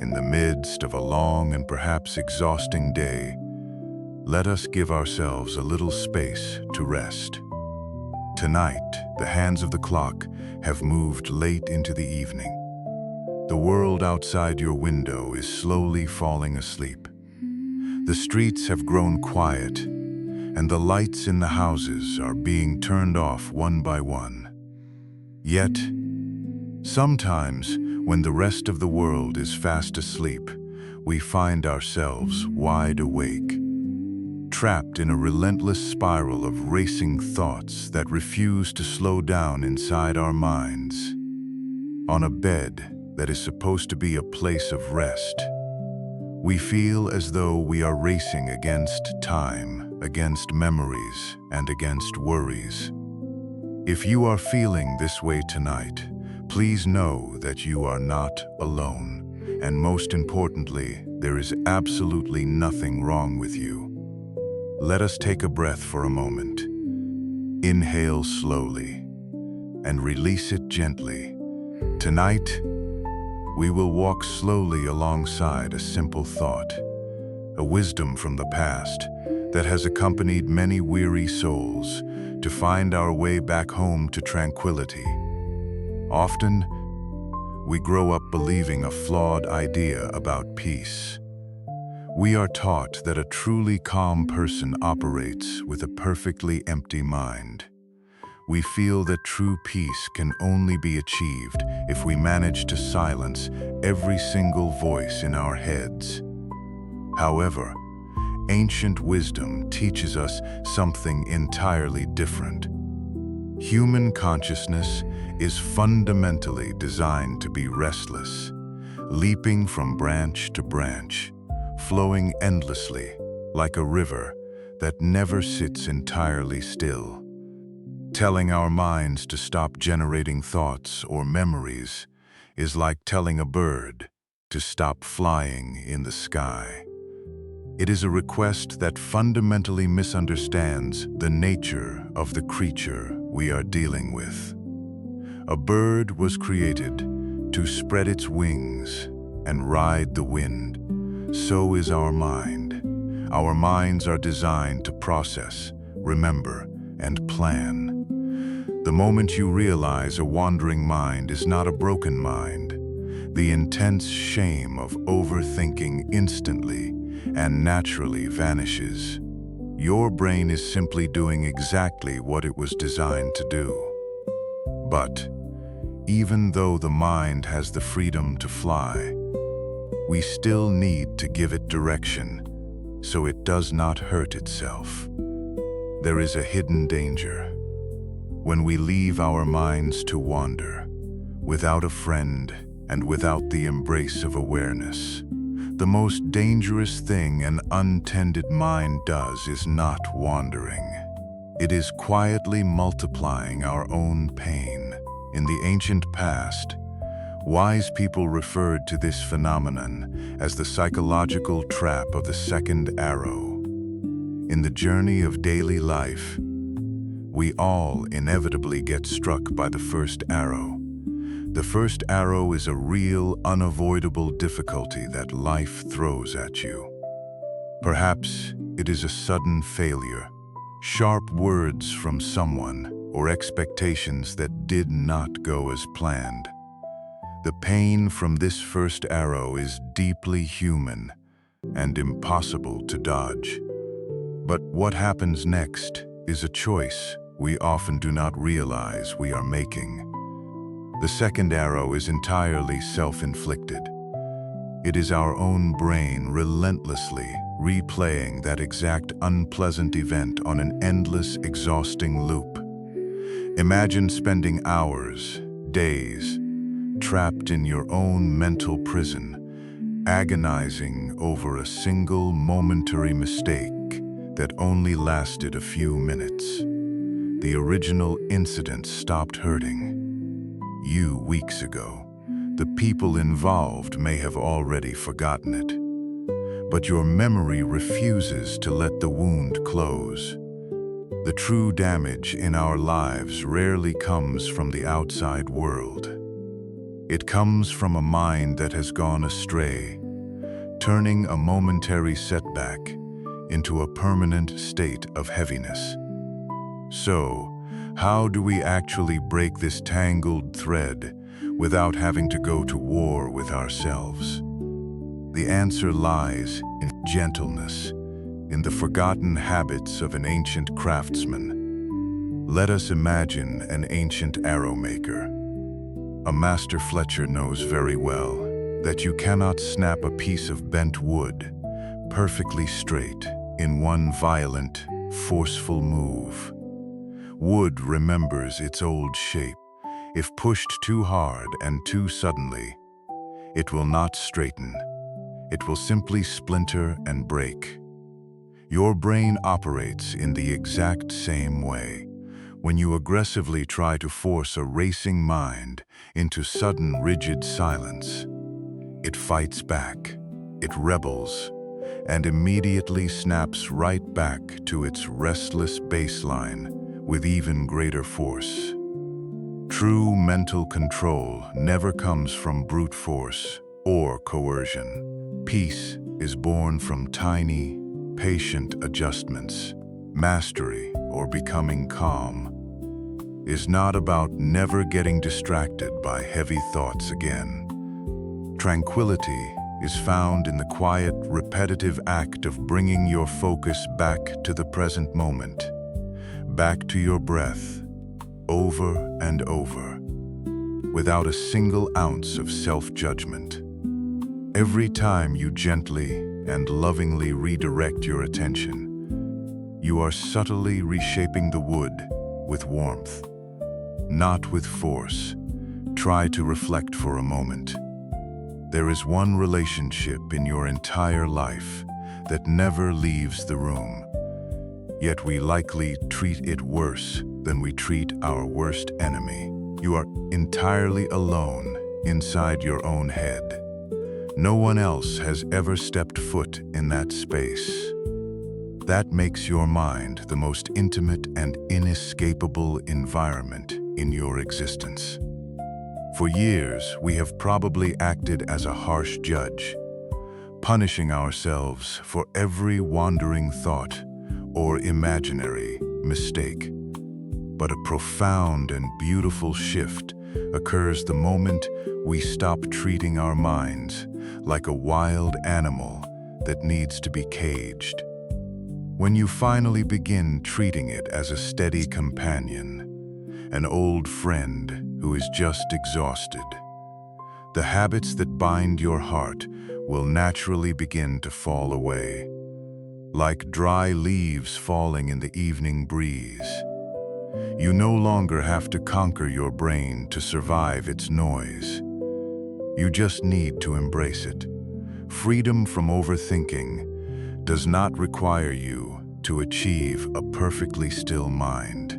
In the midst of a long and perhaps exhausting day, let us give ourselves a little space to rest. Tonight, the hands of the clock have moved late into the evening. The world outside your window is slowly falling asleep. The streets have grown quiet, and the lights in the houses are being turned off one by one. Yet, sometimes, when the rest of the world is fast asleep, we find ourselves wide awake, trapped in a relentless spiral of racing thoughts that refuse to slow down inside our minds. On a bed that is supposed to be a place of rest, we feel as though we are racing against time, against memories, and against worries. If you are feeling this way tonight, please know that you are not alone, and most importantly, there is absolutely nothing wrong with you. Let us take a breath for a moment. Inhale slowly and release it gently. Tonight, we will walk slowly alongside a simple thought, a wisdom from the past that has accompanied many weary souls to find our way back home to tranquility. Often, we grow up believing a flawed idea about peace. We are taught that a truly calm person operates with a perfectly empty mind. We feel that true peace can only be achieved if we manage to silence every single voice in our heads. However, ancient wisdom teaches us something entirely different. Human consciousness is fundamentally designed to be restless, leaping from branch to branch, flowing endlessly like a river that never sits entirely still. Telling our minds to stop generating thoughts or memories is like telling a bird to stop flying in the sky. It is a request that fundamentally misunderstands the nature of the creature we are dealing with. A bird was created to spread its wings and ride the wind. So is our mind. Our minds are designed to process, remember, and plan. The moment you realize a wandering mind is not a broken mind, the intense shame of overthinking instantly and naturally vanishes. Your brain is simply doing exactly what it was designed to do. But even though the mind has the freedom to fly, we still need to give it direction so it does not hurt itself. There is a hidden danger. When we leave our minds to wander, without a friend and without the embrace of awareness, the most dangerous thing an untended mind does is not wandering. It is quietly multiplying our own pain. In the ancient past, wise people referred to this phenomenon as the psychological trap of the second arrow. In the journey of daily life, we all inevitably get struck by the first arrow. The first arrow is a real, unavoidable difficulty that life throws at you. Perhaps it is a sudden failure, sharp words from someone, or expectations that did not go as planned. The pain from this first arrow is deeply human and impossible to dodge. But what happens next is a choice we often do not realize we are making. The second arrow is entirely self-inflicted. It is our own brain relentlessly replaying that exact unpleasant event on an endless, exhausting loop. Imagine spending hours, days, trapped in your own mental prison, agonizing over a single momentary mistake that only lasted a few minutes. The original incident stopped hurting you weeks ago. The people involved may have already forgotten it, but your memory refuses to let the wound close. The true damage in our lives rarely comes from the outside world. It comes from a mind that has gone astray, turning a momentary setback into a permanent state of heaviness. So, how do we actually break this tangled thread without having to go to war with ourselves? The answer lies in gentleness, in the forgotten habits of an ancient craftsman. Let us imagine an ancient arrow maker. A master fletcher knows very well that you cannot snap a piece of bent wood perfectly straight in one violent, forceful move. Wood remembers its old shape. If pushed too hard and too suddenly, it will not straighten. It will simply splinter and break. Your brain operates in the exact same way. When you aggressively try to force a racing mind into sudden rigid silence, it fights back, it rebels, and immediately snaps right back to its restless baseline with even greater force. True mental control never comes from brute force or coercion. Peace is born from tiny, patient adjustments. Mastery, or becoming calm, is not about never getting distracted by heavy thoughts again. Tranquility is found in the quiet, repetitive act of bringing your focus back to the present moment, back to your breath, over and over, without a single ounce of self-judgment. Every time you gently and lovingly redirect your attention, you are subtly reshaping the wood with warmth, not with force. Try to reflect for a moment. There is one relationship in your entire life that never leaves the room, yet we likely treat it worse than we treat our worst enemy. You are entirely alone inside your own head. No one else has ever stepped foot in that space. That makes your mind the most intimate and inescapable environment in your existence. For years, we have probably acted as a harsh judge, punishing ourselves for every wandering thought or imaginary mistake. But a profound and beautiful shift occurs the moment we stop treating our minds like a wild animal that needs to be caged. When you finally begin treating it as a steady companion, an old friend who is just exhausted, the habits that bind your heart will naturally begin to fall away, like dry leaves falling in the evening breeze. You no longer have to conquer your brain to survive its noise. You just need to embrace it. Freedom from overthinking does not require you to achieve a perfectly still mind.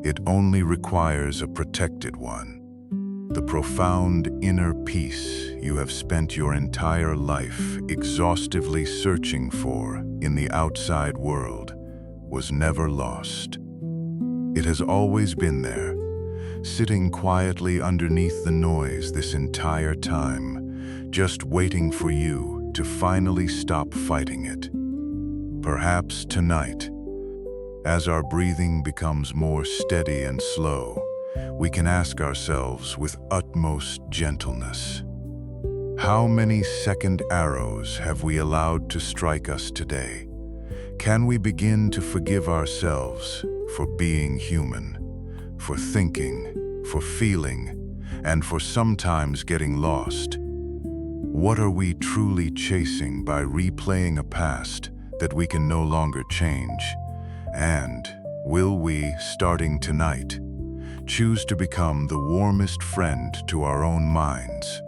It only requires a protected one. The profound inner peace you have spent your entire life exhaustively searching for in the outside world was never lost. It has always been there, sitting quietly underneath the noise this entire time, just waiting for you to finally stop fighting it. Perhaps tonight, as our breathing becomes more steady and slow, we can ask ourselves with utmost gentleness, how many second arrows have we allowed to strike us today? Can we begin to forgive ourselves for being human, for thinking, for feeling, and for sometimes getting lost? What are we truly chasing by replaying a past that we can no longer change? And will we, starting tonight, choose to become the warmest friend to our own minds?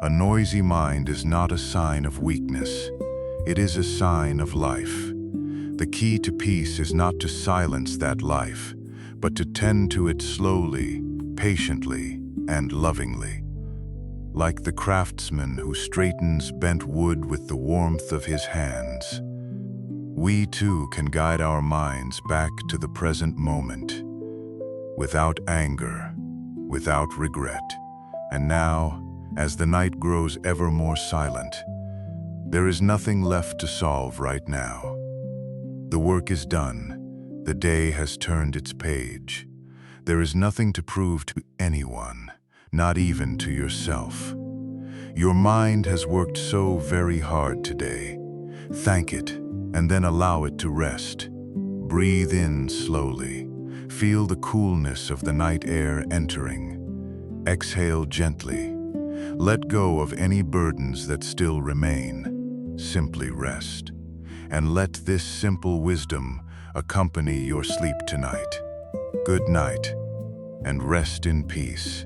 A noisy mind is not a sign of weakness. It is a sign of life. The key to peace is not to silence that life, but to tend to it slowly, patiently, and lovingly. Like the craftsman who straightens bent wood with the warmth of his hands, we too can guide our minds back to the present moment, without anger, without regret, And now, as the night grows ever more silent, there is nothing left to solve right now. The work is done. The day has turned its page. There is nothing to prove to anyone, not even to yourself. Your mind has worked so very hard today. Thank it, and then allow it to rest. Breathe in slowly. Feel the coolness of the night air entering. Exhale gently. Let go of any burdens that still remain. Simply rest. And let this simple wisdom accompany your sleep tonight. Good night, and rest in peace.